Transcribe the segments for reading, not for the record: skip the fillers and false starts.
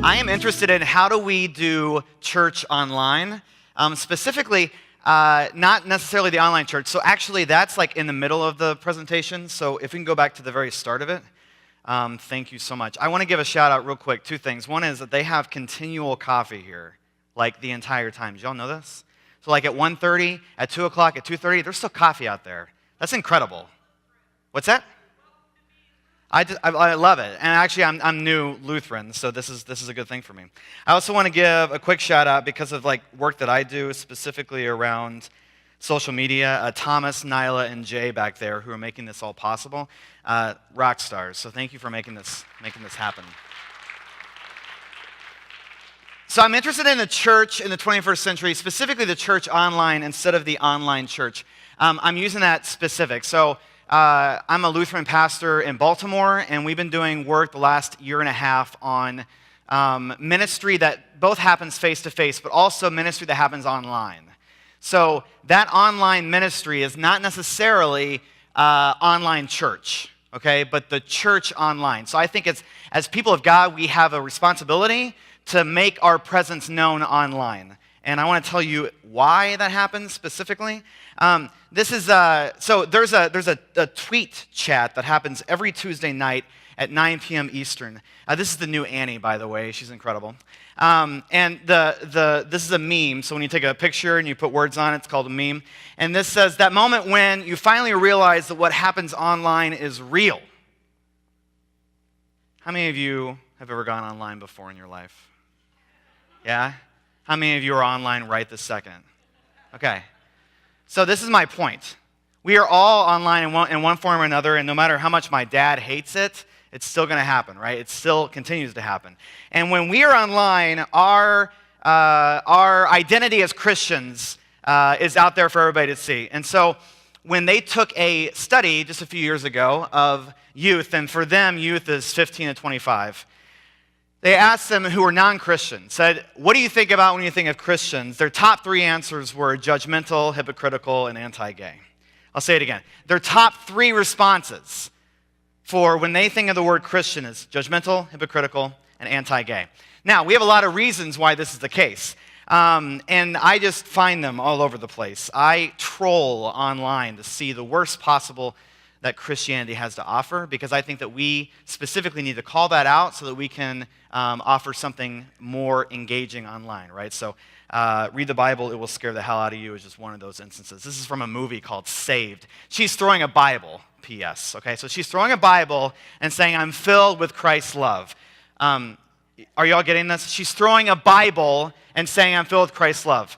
I am interested in how do we do church online, specifically not necessarily the online church. So actually that's like in the middle of the presentation. So if we can go back to the very start of it. Thank you so much. I want to give a shout out real quick. Two things. One is that they have continual coffee here, like the entire time. Did y'all know this? So like at 1:30, at 2 o'clock, at 2:30, there's still coffee out there. That's incredible. What's that? I love it. And actually, I'm new Lutheran, so this is a good thing for me. I also want to give a quick shout out because of like work that I do specifically around social media. Thomas, Nyla, and Jay back there who are making this all possible. Rock stars. So thank you for making this happen. So I'm interested in the church in the 21st century, specifically the church online instead of the online church. I'm using that specific. So I'm a Lutheran pastor in Baltimore, and we've been doing work the last year and a half on ministry that both happens face-to-face, but also ministry that happens online. So that online ministry is not necessarily online church, okay, but the church online. So I think it's, as people of God, we have a responsibility to make our presence known online. And I want to tell you why that happens specifically. This is so there's a tweet chat that happens every Tuesday night at 9 p.m. Eastern. This is the new Annie, by the way. She's incredible. And this is a meme. So when you take a picture and you put words on it, it's called a meme. And this says, that moment when you finally realize that what happens online is real. How many of you have ever gone online before in your life? Yeah? How many of you are online right this second? Okay. So this is my point. We are all online in one form or another, and no matter how much my dad hates it, it's still going to happen, right? It still continues to happen. And when we are online, our identity as Christians is out there for everybody to see. And so when they took a study just a few years ago of youth, and for them, youth is 15 to 25, they asked them who were non-Christians, said, what do you think about when you think of Christians? Their top three answers were judgmental, hypocritical, and anti-gay. I'll say it again. Their top three responses for when they think of the word Christian is judgmental, hypocritical, and anti-gay. Now, we have a lot of reasons why this is the case. And I just find them all over the place. I troll online to see the worst possible that Christianity has to offer, because I think that we specifically need to call that out so that we can offer something more engaging online, right? So read the Bible, it will scare the hell out of you is just one of those instances. This is from a movie called Saved. She's throwing a Bible, P.S., okay? So she's throwing a Bible and saying, I'm filled with Christ's love. Are y'all getting this? She's throwing a Bible and saying, I'm filled with Christ's love.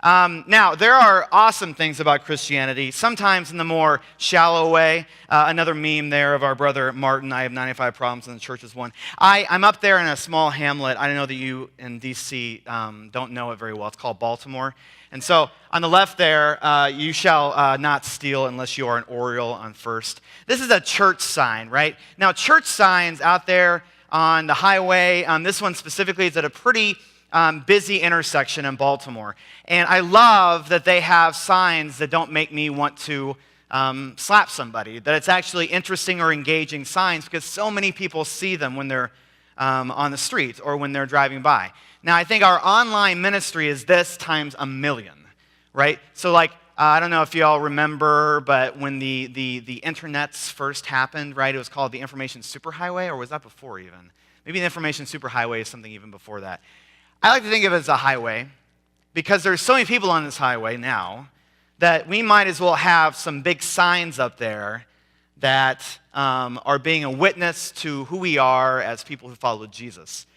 Now, there are awesome things about Christianity, sometimes in the more shallow way. Another meme there of our brother Martin, I have 95 problems and the church is one. I'm up there in a small hamlet. I know that you in D.C. Don't know it very well. It's called Baltimore. And so on the left there, you shall not steal unless you are an Oriole on First. This is a church sign, right? Now, church signs out there on the highway, this one specifically is at a pretty busy intersection in Baltimore. And I love that they have signs that don't make me want to slap somebody, that it's actually interesting or engaging signs, because so many people see them when they're on the street or when they're driving by. Now, I think our online ministry is this times a million, right? So like, I don't know if you all remember, but when the internets first happened, right, it was called the Information Superhighway, or was that before even? Maybe the Information Superhighway is something even before that. I like to think of it as a highway because there's so many people on this highway now that we might as well have some big signs up there that are being a witness to who we are as people who follow Jesus.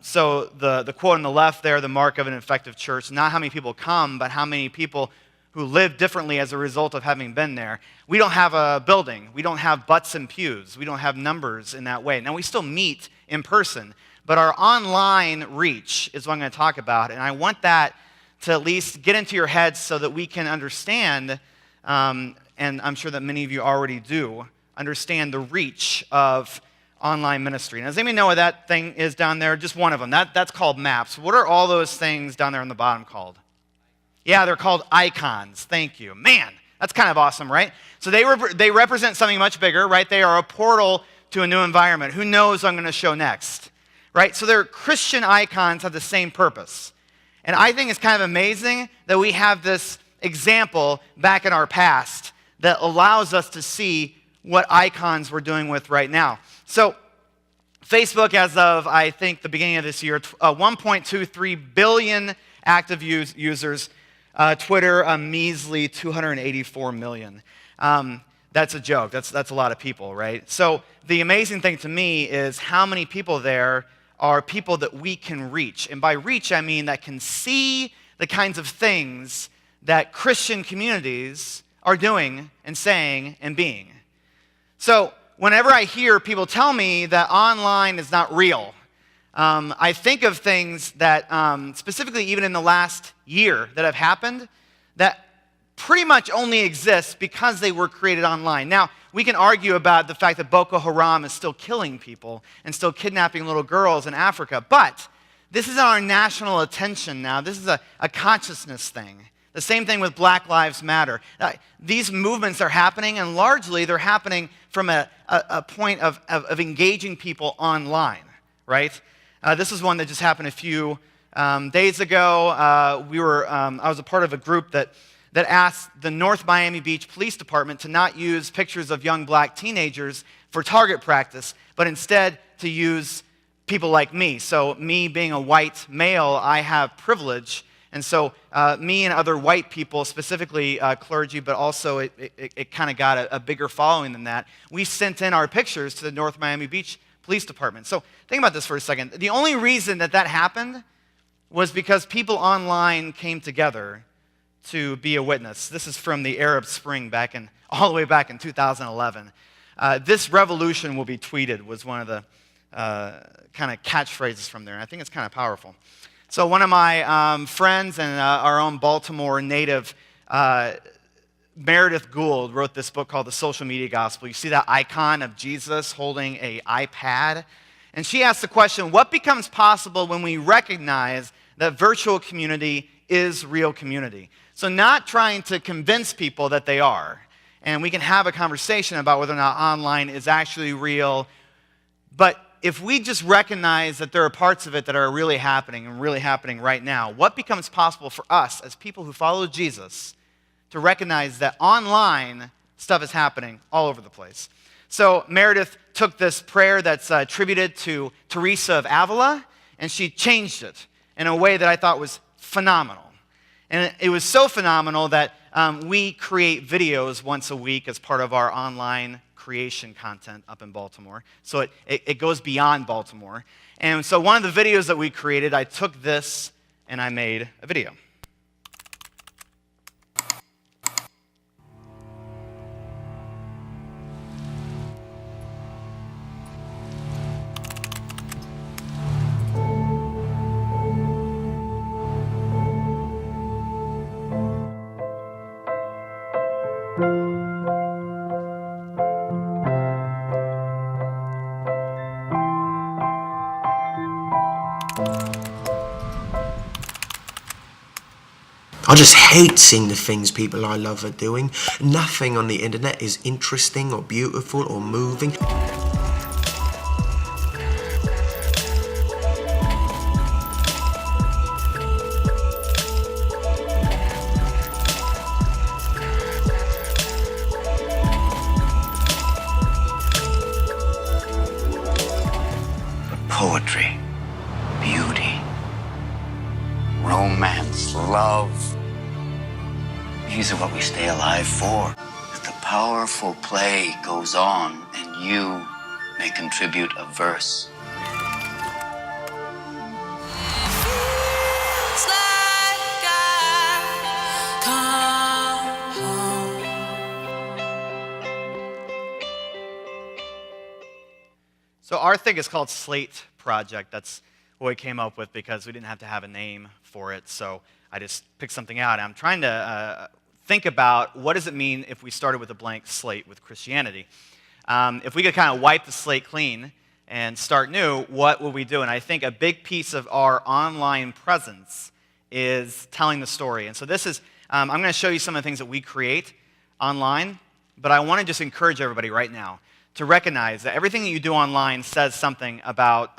So the quote on the left there, the mark of an effective church, not how many people come, but how many people who live differently as a result of having been there. We don't have a building. We don't have butts and pews. We don't have numbers in that way. Now, we still meet in person, but our online reach is what I'm going to talk about, and I want that to at least get into your heads so that we can understand, and I'm sure that many of you already do, understand the reach of online ministry. Now, does anybody know what that thing is down there? Just one of them. That's called maps. What are all those things down there on the bottom called? Yeah, they're called icons. Thank you. Man, that's kind of awesome, right? So they represent something much bigger, right? They are a portal to a new environment. Who knows what I'm going to show next? right? So their Christian icons have the same purpose. And I think it's kind of amazing that we have this example back in our past that allows us to see what icons we're doing with right now. So Facebook, as of, I think, the beginning of this year, 1.23 billion active users. Twitter, a measly 284 million. That's a joke. That's a lot of people, right? So the amazing thing to me is how many people there are people that we can reach. And by reach, I mean that can see the kinds of things that Christian communities are doing and saying and being. So whenever I hear people tell me that online is not real, I think of things that, specifically even in the last year that have happened, that pretty much only exist because they were created online. Now, we can argue about the fact that Boko Haram is still killing people and still kidnapping little girls in Africa, but this is our national attention now. This is a consciousness thing. The same thing with Black Lives Matter. These movements are happening, and largely they're happening from a point of engaging people online, right? This is one that just happened a few days ago. I was a part of a group that asked the North Miami Beach Police Department to not use pictures of young black teenagers for target practice, but instead to use people like me. So me being a white male, I have privilege. And so me and other white people, specifically clergy, but also it kind of got a bigger following than that, we sent in our pictures to the North Miami Beach Police Department. So think about this for a second. The only reason that happened was because people online came together to be a witness. This is from the Arab Spring all the way back in 2011. This revolution will be tweeted was one of the kind of catchphrases from there, and I think it's kind of powerful. So one of my friends and our own Baltimore native, Meredith Gould, wrote this book called The Social Media Gospel. You see that icon of Jesus holding an iPad? And she asked the question, what becomes possible when we recognize that virtual community is real community? So not trying to convince people that they are. And we can have a conversation about whether or not online is actually real. But if we just recognize that there are parts of it that are really happening and really happening right now, what becomes possible for us as people who follow Jesus to recognize that online stuff is happening all over the place? So Meredith took this prayer that's attributed to Teresa of Avila, and she changed it in a way that I thought was phenomenal. And it was so phenomenal that we create videos once a week as part of our online creation content up in Baltimore. So it goes beyond Baltimore. And so one of the videos that we created, I took this and I made a video. I just hate seeing the things people I love are doing. Nothing on the internet is interesting or beautiful or moving. Poetry, beauty, romance, love. These are what we stay alive for. As the powerful play goes on and you may contribute a verse. So our thing is called Slate Project. That's what we came up with because we didn't have to have a name for it. So I just picked something out. I'm trying to think about what does it mean if we started with a blank slate with Christianity. If we could kind of wipe the slate clean and start new, what would we do? And I think a big piece of our online presence is telling the story. And so this is, I'm going to show you some of the things that we create online, but I want to just encourage everybody right now to recognize that everything that you do online says something about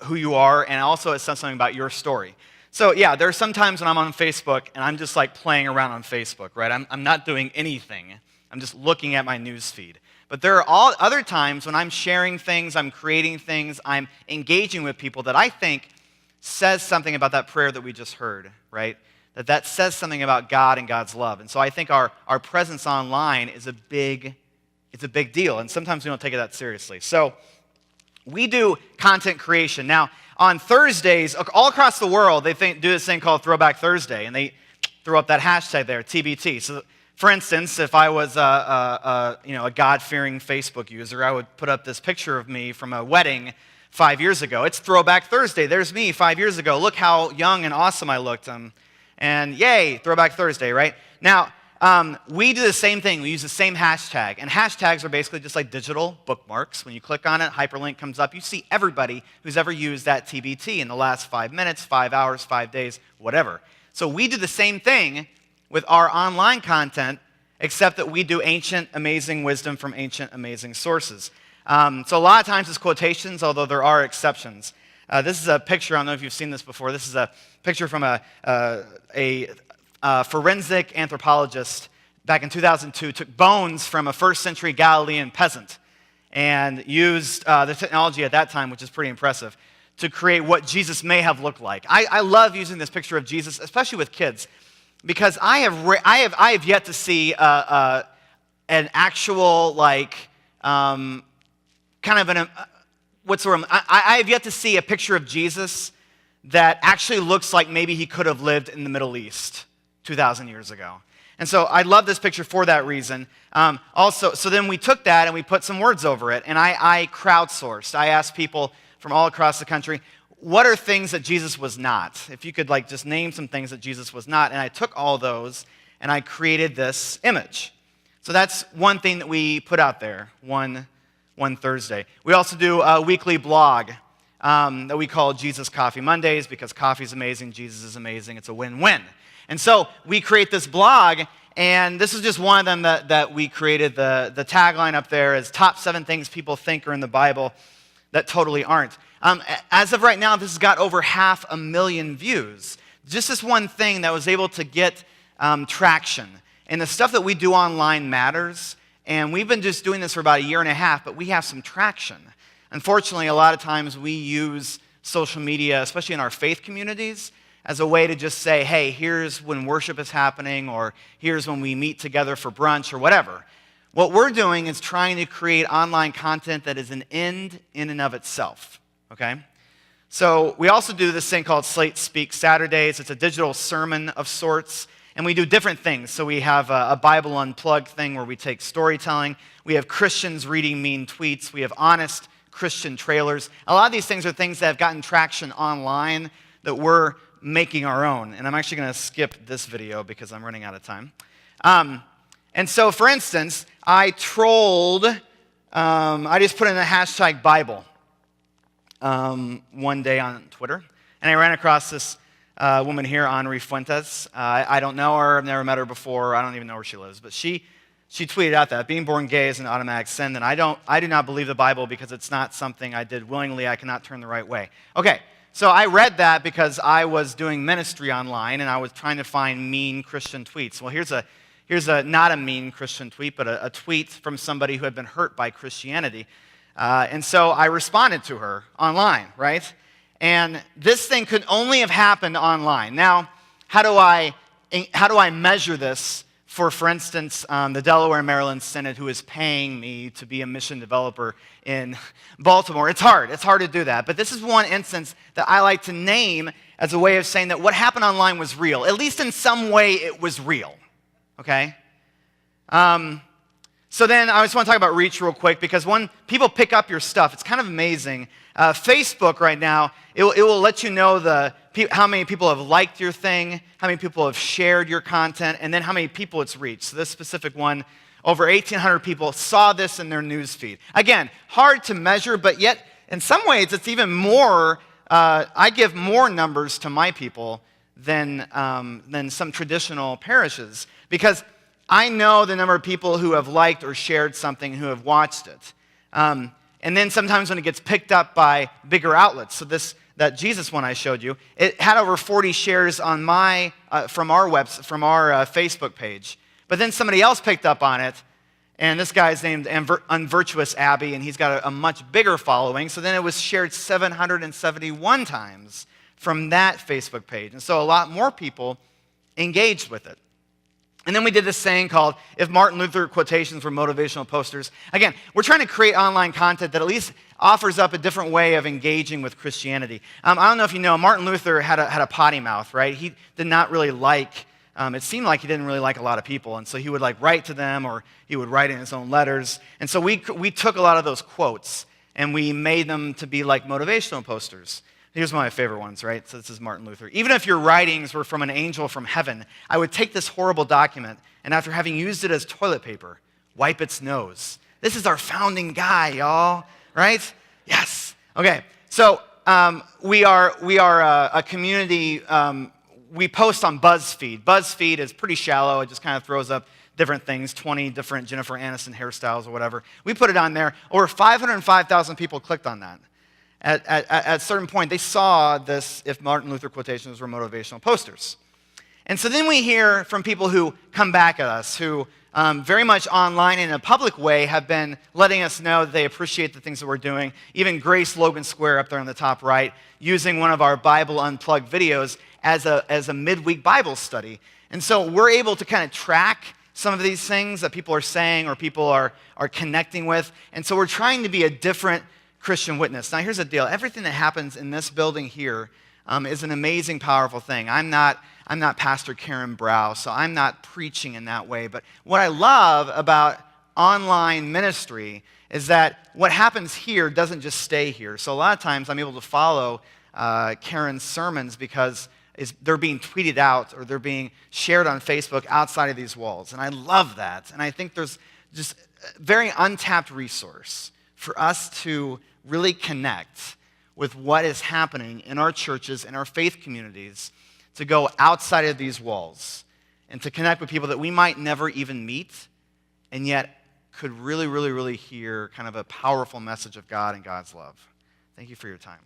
who you are, and also it says something about your story. So yeah, there are some times when I'm on Facebook and I'm just like playing around on Facebook, right? I'm not doing anything. I'm just looking at my news feed. But there are all other times when I'm sharing things, I'm creating things, I'm engaging with people that I think says something about that prayer that we just heard, right? That says something about God and God's love. And so I think our presence online is a big deal, and sometimes we don't take it that seriously. So we do content creation. Now, on Thursdays, all across the world, they do this thing called Throwback Thursday, and they throw up that hashtag there, TBT. So, for instance, if I was a God-fearing Facebook user, I would put up this picture of me from a wedding 5 years ago. It's Throwback Thursday. There's me 5 years ago. Look how young and awesome I looked. And yay, Throwback Thursday, right? Now, we do the same thing. We use the same hashtag. And hashtags are basically just like digital bookmarks. When you click on it, hyperlink comes up. You see everybody who's ever used that TBT in the last 5 minutes, 5 hours, 5 days, whatever. So we do the same thing with our online content, except that we do ancient, amazing wisdom from ancient, amazing sources. So a lot of times it's quotations, although there are exceptions. This is a picture. I don't know if you've seen this before. This is a picture from a forensic anthropologist back in 2002, took bones from a first century Galilean peasant and used the technology at that time, which is pretty impressive, to create what Jesus may have looked like. I love using this picture of Jesus, especially with kids, because I have yet to see an actual, like, kind of an, what's the word? I have yet to see a picture of Jesus that actually looks like maybe he could have lived in the Middle East 2,000 years ago. And so I love this picture for that reason. So then we took that and we put some words over it, and I crowdsourced. I asked people from all across the country, what are things that Jesus was not? If you could like just name some things that Jesus was not. And I took all those and I created this image. So that's one thing that we put out there one Thursday. We also do a weekly blog that we call Jesus Coffee Mondays, because coffee is amazing, Jesus is amazing, it's a win-win. And so we create this blog, and this is just one of them that we created. The tagline up there is top 7 things people think are in the Bible that totally aren't. As of right now, this has got over 500,000 views. Just this one thing that was able to get traction. And the stuff that we do online matters, and we've been just doing this for about 1.5 years, but we have some traction. Unfortunately, a lot of times we use social media, especially in our faith communities, as a way to just say, hey, here's when worship is happening, or here's when we meet together for brunch, or whatever. What we're doing is trying to create online content that is an end in and of itself, okay? So we also do this thing called Slate Speak Saturdays. It's a digital sermon of sorts, and we do different things. So we have a Bible Unplugged thing where we take storytelling. We have Christians reading mean tweets. We have honest Christian trailers. A lot of these things are things that have gotten traction online that we're making our own. And I'm actually going to skip this video because I'm running out of time. And so, for instance, I trolled, I just put in the hashtag Bible one day on Twitter, and I ran across this woman here, Henri Fuentes. I don't know her, I've never met her before, I don't even know where she lives, but she tweeted out that being born gay is an automatic sin, and I do not believe the Bible because it's not something I did willingly, I cannot turn the right way. Okay, so I read that because I was doing ministry online, and I was trying to find mean Christian tweets. Well, here's a not a mean Christian tweet, but a tweet from somebody who had been hurt by Christianity. And so I responded to her online, right? And this thing could only have happened online. Now, how do I measure this for instance, the Delaware and Maryland Synod, who is paying me to be a mission developer in Baltimore? It's hard to do that. But this is one instance that I like to name as a way of saying that what happened online was real. At least in some way it was real. Okay? So then I just want to talk about reach real quick, because when people pick up your stuff, it's kind of amazing. Facebook right now, it will let you know how many people have liked your thing, how many people have shared your content, and then how many people it's reached. So this specific one, over 1,800 people saw this in their news feed. Again, hard to measure, but yet in some ways it's even more, I give more numbers to my people than some traditional parishes, because I know the number of people who have liked or shared something, who have watched it. And then sometimes when it gets picked up by bigger outlets, so that Jesus one I showed you, it had over 40 shares on from our Facebook page. But then somebody else picked up on it, and this guy's named Unvirtuous Abbey, and he's got a much bigger following. So then it was shared 771 times from that Facebook page. And so a lot more people engaged with it. And then we did this saying called, if Martin Luther quotations were motivational posters. Again, we're trying to create online content that at least offers up a different way of engaging with Christianity. I don't know if you know, Martin Luther had a potty mouth, right? He did not really like, it seemed like he didn't really like a lot of people. And so he would write to them, or he would write in his own letters. And so we took a lot of those quotes and we made them to be like motivational posters. Here's one of my favorite ones, right? So this is Martin Luther. Even if your writings were from an angel from heaven, I would take this horrible document, and after having used it as toilet paper, wipe its nose. This is our founding guy, y'all, right? Yes. Okay, so we are a community, we post on BuzzFeed. BuzzFeed is pretty shallow. It just kind of throws up different things, 20 different Jennifer Aniston hairstyles or whatever. We put it on there. Over 505,000 people clicked on that. At a certain point, they saw this, if Martin Luther quotations were motivational posters. And so then we hear from people who come back at us, who very much online in a public way have been letting us know that they appreciate the things that we're doing. Even Grace Logan Square up there on the top right, using one of our Bible Unplugged videos as a midweek Bible study. And so we're able to kind of track some of these things that people are saying or people are connecting with. And so we're trying to be a different Christian witness. Now, here's the deal. Everything that happens in this building here is an amazing, powerful thing. I'm not Pastor Karen Brow, so I'm not preaching in that way. But what I love about online ministry is that what happens here doesn't just stay here. So a lot of times I'm able to follow Karen's sermons because they're being tweeted out or they're being shared on Facebook outside of these walls. And I love that. And I think there's just a very untapped resource for us to really connect with what is happening in our churches and our faith communities, to go outside of these walls and to connect with people that we might never even meet and yet could really, really, really hear kind of a powerful message of God and God's love. Thank you for your time.